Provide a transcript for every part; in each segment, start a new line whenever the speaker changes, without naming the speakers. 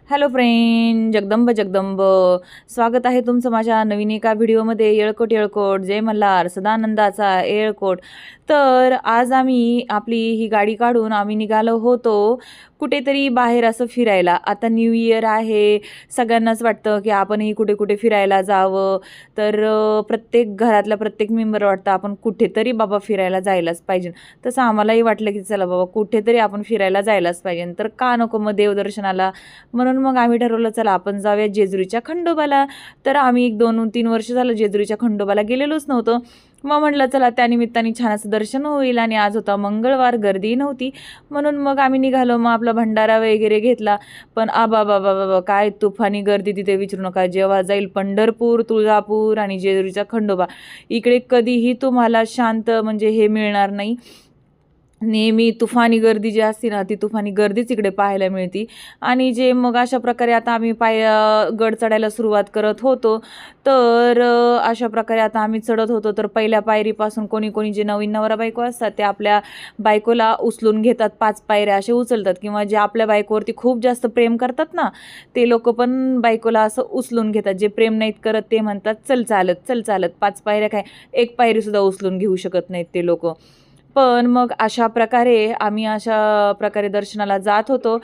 Hello friend, Jagdamb Jagdamb स्वागत आहे तुमचं माझ्या नवीन एका व्हिडिओमध्ये. येळकोट येळकोट, जय मल्हार, सदानंदाचा येळकोट. तर आज आम्ही आपली ही गाडी काढून आम्ही निघालो होतो कुठेतरी बाहेर असं फिरायला. आता न्यू इयर आहे, सगळ्यांनाच वाटतं की आपणही कुठे कुठे फिरायला जावं. तर प्रत्येक घरातला प्रत्येक मेंबर वाटतं आपण कुठेतरी बाबा फिरायला जायलाच पाहिजे. तसं आम्हालाही वाटलं की चला बाबा कुठेतरी आपण फिरायला जायलाच पाहिजे, तर का नको मग देवदर्शनाला. म्हणून मग आम्ही ठरवलं चला आपण जाऊया जेजुरीच्या खंडोबाला. तर आम्ही 1-2-3 वर्ष झालं जेजुरीच्या खंडोबाला गेलेलोच नव्हतो. मग म्हटलं चला त्यानिमित्ताने छान असं दर्शन होईल, आणि आज होता मंगळवार, गर्दी नव्हती. म्हणून मग आम्ही निघालो. मग आपला भंडारा वगैरे घेतला. पण आबा बाबा बाबा काय तुफानी गर्दी तिथे, विचारू नका. जेव्हा जाईल पंढरपूर, तुळजापूर आणि जेजुरीचा खंडोबा, इकडे कधीही तुम्हाला शांत म्हणजे हे मिळणार नाही. नेहमी तुफानी गर्दी जी असते ना, ती तुफानी गर्दीच इकडे पाहायला मिळते. आणि जे मग अशा प्रकारे आता आम्ही गड चढायला सुरुवात करत होतो. तर अशा प्रकारे आता आम्ही चढत होतो. तर पहिल्या पायरीपासून कोणी कोणी जे नवीन नवरा बायको असतात ते आपल्या बायकोला उचलून घेतात, 5 पायऱ्या असे उचलतात. किंवा जे आपल्या बायकोवरती खूप जास्त प्रेम करतात ना, ते लोक पण बायकोला असं उचलून घेतात. जे प्रेम नाहीत करत ते म्हणतात चल चालत, चल चालत. 5 पायऱ्या काय, 1 पायरीसुद्धा उचलून घेऊ शकत नाहीत ते लोक. पण मग अशा प्रकारे आम्ही दर्शनाला जात होतो.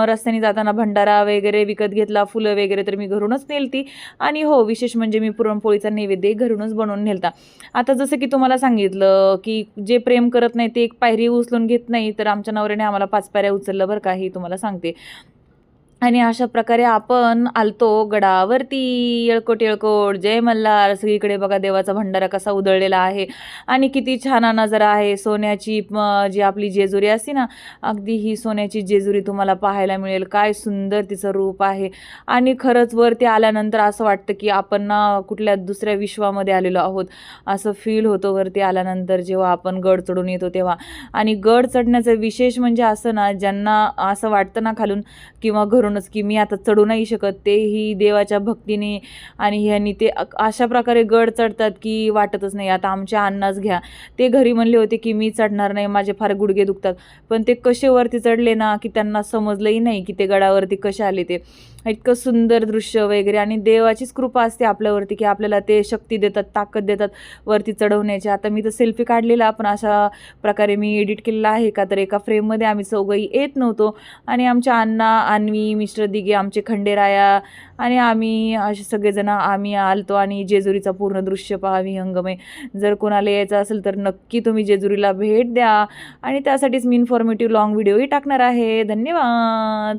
रस्त्याने जाताना भंडारा वगैरे विकत घेतला, फुलं वगैरे तर मी घरूनच नेलती. आणि हो, विशेष म्हणजे मी पुरणपोळीचा नैवेद्य घरूनच बनवून नेलता. आता जसं की तुम्हाला सांगितलं की जे प्रेम करत नाही ते 1 पायरी उचलून घेत नाही, तर आमच्या नवऱ्याने आम्हाला 5 पायऱ्या उचललं बरं का, हे तुम्हाला सांगते. आणि अशा प्रकारे आपण आलतो गडावरती. येळकोट येळकोट, जय मल्हार. सगळीकडे बघा देवाचा भंडारा कसा उधळलेला आहे, आणि किती छान नजारा आहे. सोन्याची जी आपली जेजुरी असते ना, अगदी ही सोन्याची जेजुरी तुम्हाला पाहायला मिळेल. काय सुंदर तिचं रूप आहे. आणि खरंच वरती आल्यानंतर असं वाटतं की आपण ना कुठल्या दुसऱ्या विश्वामध्ये आलेलो आहोत असं फील होतं वरती आल्यानंतर, जेव्हा आपण गड चढून येतो तेव्हा. आणि गड चढण्याचं विशेष म्हणजे असं ना, ज्यांना असं वाटतं ना खालून किंवा घरूनच की मी आता चढू नाही शकत, तेही देवाच्या भक्तीने आणि ह्यांनी ते अशा प्रकारे गड चढतात की वाटतच नाही. आता आमच्या अण्णाच घ्या, ते घरी म्हणले होते की मी चढणार नाही, माझे फार गुडघे दुखतात. पण ते कसे वरती चढले ना की त्यांना समजलंही नाही की ते गडावरती कसे आले. ते इतकं सुंदर दृश्य वगैरे, आणि देवाचीच कृपा असते आपल्यावरती की आपल्याला ते शक्ती देतात, ताकद देतात वरती चढवण्याची. आता मी तर सेल्फी काढलेला, पण अशा प्रकारे मी एडिट केलेला आहे का, तर एका फ्रेममध्ये आम्ही चौघही येत नव्हतो. आणि आमच्या अण्णा, अन्वी, मिस्टर दिघे, आमचे खंडेराया आणि आम्ही असे सगळेजण आम्ही आलतो. आणि जेजुरीचा पूर्ण दृश्य पहा, विहंगमय. जर कोणाला यायचं असेल तर नक्की तुम्ही जेजुरीला भेट द्या. आणि त्यासाठीच मी इन्फॉर्मेटिव्ह लॉंग व्हिडिओही टाकणार आहे. धन्यवाद.